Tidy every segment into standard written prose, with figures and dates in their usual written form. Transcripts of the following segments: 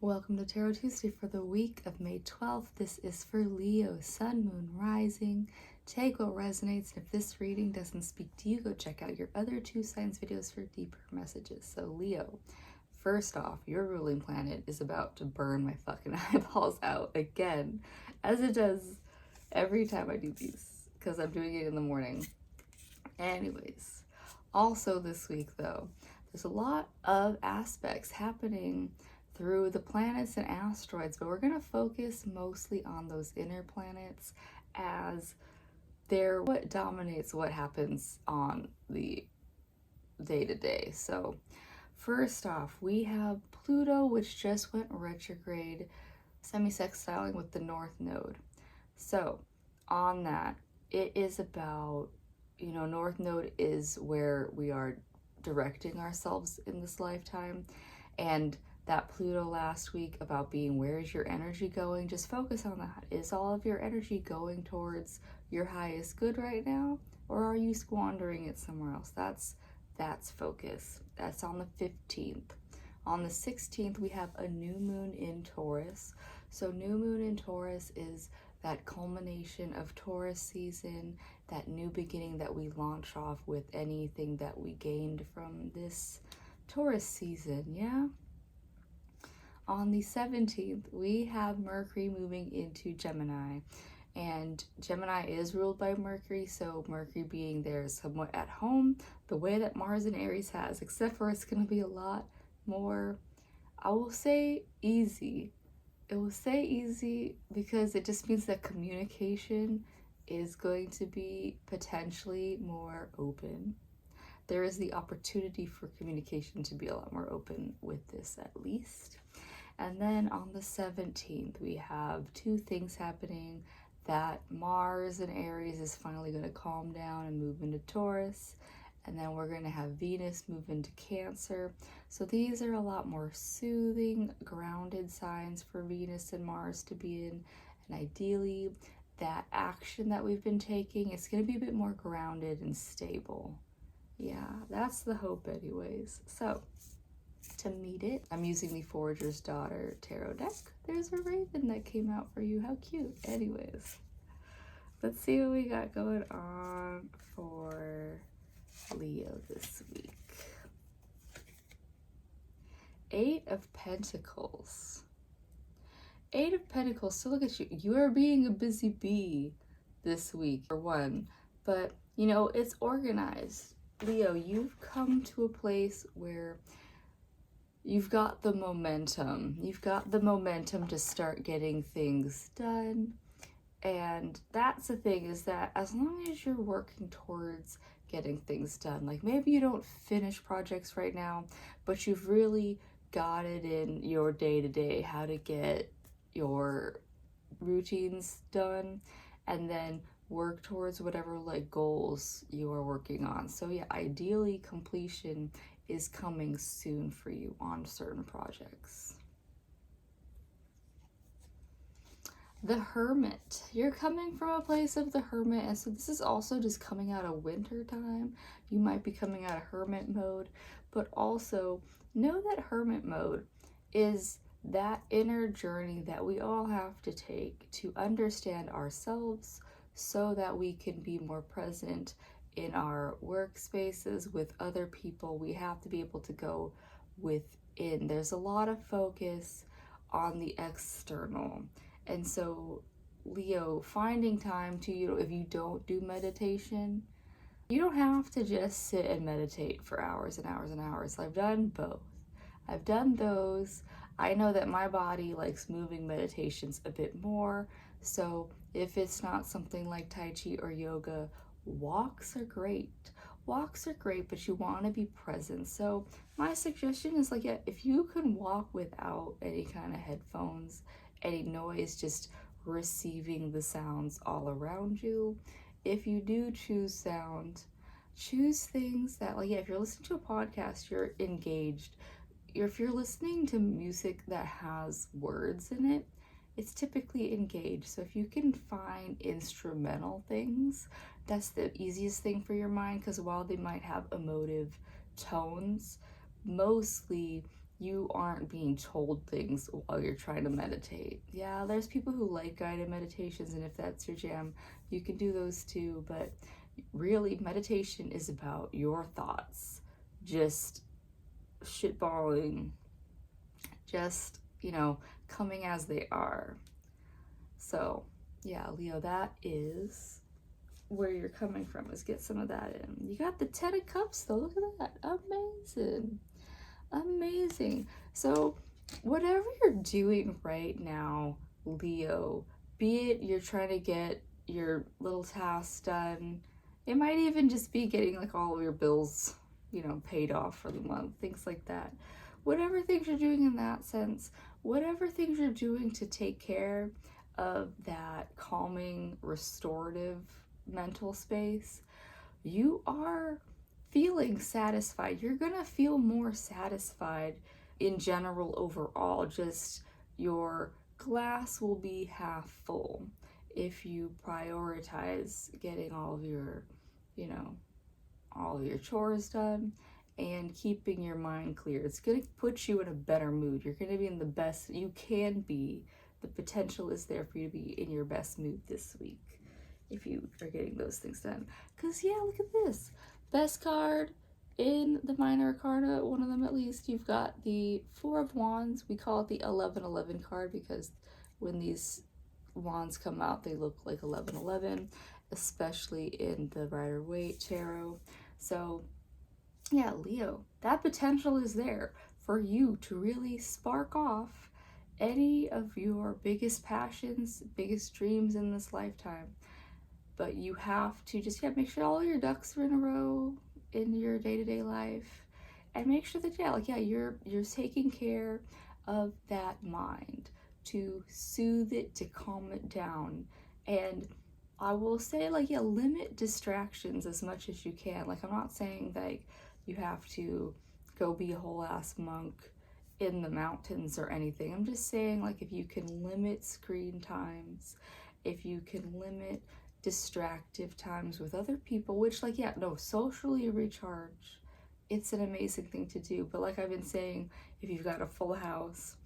Welcome to Tarot Tuesday for the week of May 12th. This is for Leo, Sun, Moon, Rising. Take what resonates. If this reading doesn't speak to you, go check out your other two signs videos for deeper messages. So Leo, first off, your ruling planet is about to burn my fucking eyeballs out again, as it does every time I do these, because I'm doing it in the morning. Anyways, also this week though, there's a lot of aspects happening through the planets and asteroids, but we're going to focus mostly on those inner planets as they're what dominates what happens on the day-to-day. So first off, we have Pluto, which just went retrograde, semi-sextiling with the North Node. So on that, it is about, North Node is where we are directing ourselves in this lifetime. And that Pluto last week about being, where is your energy going? Just focus on that. Is all of your energy going towards your highest good right now? Or are you squandering it somewhere else? That's focus. That's on the 15th. On the 16th, we have a new moon in Taurus. So new moon in Taurus is that culmination of Taurus season, that new beginning that we launch off with anything that we gained from this Taurus season, yeah? On the 17th, we have Mercury moving into Gemini, and Gemini is ruled by Mercury, so Mercury being there is somewhat at home, the way that Mars and Aries has, except for it's going to be a lot more, I will say, easy. It will say easy because it just means that communication is going to be potentially more open. There is the opportunity for communication to be a lot more open with this, at least. And then on the 17th, we have two things happening, that Mars and Aries is finally going to calm down and move into Taurus. And then we're going to have Venus move into Cancer. So these are a lot more soothing, grounded signs for Venus and Mars to be in. And ideally, that action that we've been taking is going to be a bit more grounded and stable. Yeah, that's the hope anyways. So to meet it, I'm using the Forager's Daughter tarot deck. There's a raven that came out for you. How cute. Anyways, let's see what we got going on for Leo this week. 8 of Pentacles. 8 of Pentacles. So look at you. You are being a busy bee this week, for one. But, it's organized. Leo, you've come to a place where you've got the momentum. You've got the momentum to start getting things done. And that's the thing, is that as long as you're working towards getting things done, like maybe you don't finish projects right now, but you've really got it in your day-to-day, how to get your routines done, and then work towards whatever goals you are working on. So yeah, ideally completion is coming soon for you on certain projects. The Hermit. You're coming from a place of the Hermit, and so this is also just coming out of winter time. You might be coming out of Hermit mode, but also know that Hermit mode is that inner journey that we all have to take to understand ourselves so that we can be more present in our workspaces with other people. We have to be able to go within. There's a lot of focus on the external. And so, Leo, finding time to, if you don't do meditation, you don't have to just sit and meditate for hours and hours and hours. I've done both. I've done those. I know that my body likes moving meditations a bit more. So if it's not something like Tai Chi or yoga, walks are great. Walks are great, but you want to be present. So my suggestion is if you can walk without any kind of headphones, any noise, just receiving the sounds all around you. If you do choose sound, choose things that if you're listening to a podcast, you're engaged. If you're listening to music that has words in it, it's typically engaged. So if you can find instrumental things, that's the easiest thing for your mind, because while they might have emotive tones, mostly you aren't being told things while you're trying to meditate. Yeah, there's people who like guided meditations, and if that's your jam, you can do those too. But really, meditation is about your thoughts just shitballing, just, coming as they are. So, yeah, Leo, that is where you're coming from, is get some of that in. You got the 10 of Cups, though. Look at that. Amazing. Amazing. So, whatever you're doing right now, Leo, be it you're trying to get your little tasks done, it might even just be getting like all of your bills, paid off for the month, things like that. Whatever things you're doing in that sense, whatever things you're doing to take care of that calming, restorative mental space, you are feeling satisfied. You're gonna feel more satisfied in general overall. Just your glass will be half full if you prioritize getting all of your, all of your chores done and keeping your mind clear. It's gonna put you in a better mood. You're gonna be in the best you can be. The potential is there for you to be in your best mood this week if you are getting those things done. Because, yeah, look at this. Best card in the Minor Arcana, one of them at least, you've got the Four of Wands. We call it the 1111 card because when these wands come out, they look like 1111, especially in the Rider-Waite Tarot. So, yeah, Leo, that potential is there for you to really spark off any of your biggest passions, biggest dreams in this lifetime. But you have to just make sure all your ducks are in a row in your day-to-day life, and make sure that you're taking care of that mind, to soothe it, to calm it down. And I will say, limit distractions as much as you can. I'm not saying that you have to go be a whole ass monk in the mountains or anything. I'm just saying, if you can limit screen times, if you can limit distractive times with other people, which socially recharge, it's an amazing thing to do. But like I've been saying, if you've got a full house,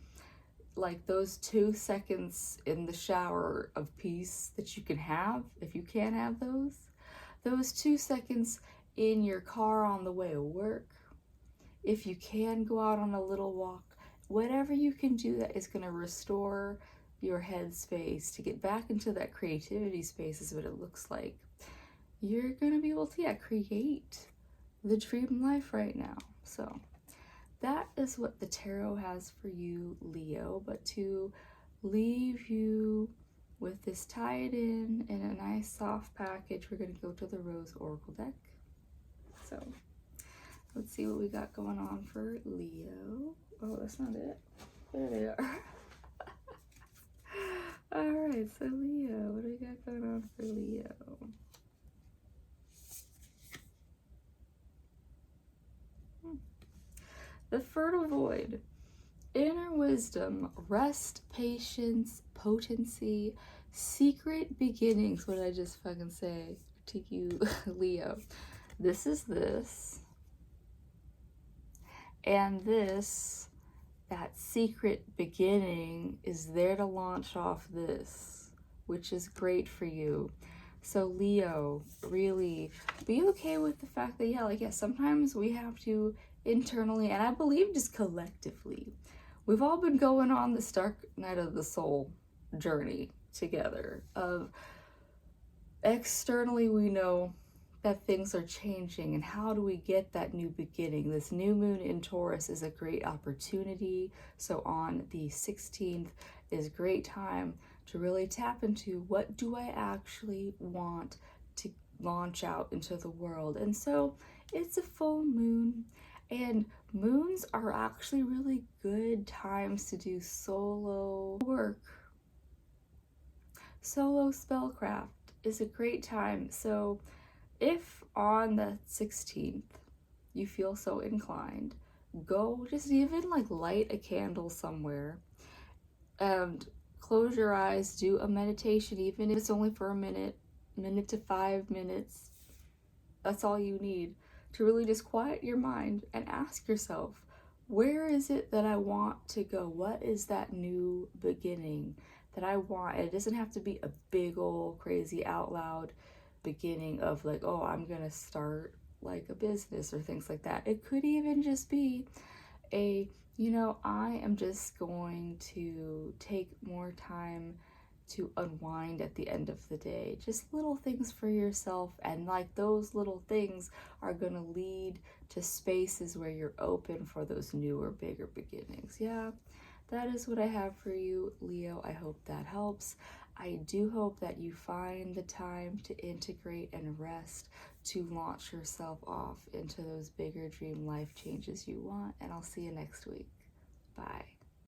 those 2 seconds in the shower of peace that you can have, if you can have those 2 seconds in your car on the way to work, if you can go out on a little walk, whatever you can do that is going to restore your headspace to get back into that creativity space is what it looks like. You're going to be able to create the dream life right now. So that is what the tarot has for you, Leo. But to leave you with this tied in a nice soft package, we're going to go to the Rose Oracle deck. So let's see what we got going on for Leo. Oh, that's not it. There they are. Alright, so Leo, what do we got going on for Leo? The Fertile Void. Inner wisdom, rest, patience, potency, secret beginnings. What did I just fucking say to you, Leo? This is this. And this, that secret beginning, is there to launch off this, which is great for you. So Leo, really be okay with the fact that, sometimes we have to internally, and I believe just collectively, we've all been going on this dark night of the soul journey together. Of externally, we know that things are changing, and how do we get that new beginning? This new moon in Taurus is a great opportunity. So on the 16th is a great time to really tap into, what do I actually want to launch out into the world? And so it's a full moon, and moons are actually really good times to do solo work. Solo spellcraft is a great time. So if on the 16th you feel so inclined, go just even light a candle somewhere and close your eyes, do a meditation, even if it's only for a minute to 5 minutes. That's all you need to really just quiet your mind and ask yourself, where is it that I want to go? What is that new beginning that I want? It doesn't have to be a big old crazy out loud beginning of like, oh, I'm gonna start like a business or things like that. It could even just be a, I am just going to take more time to unwind at the end of the day. Just little things for yourself, and like those little things are going to lead to spaces where you're open for those newer, bigger beginnings. Yeah, that is what I have for you, Leo. I hope that helps. I do hope that you find the time to integrate and rest to launch yourself off into those bigger dream life changes you want. And I'll see you next week. Bye.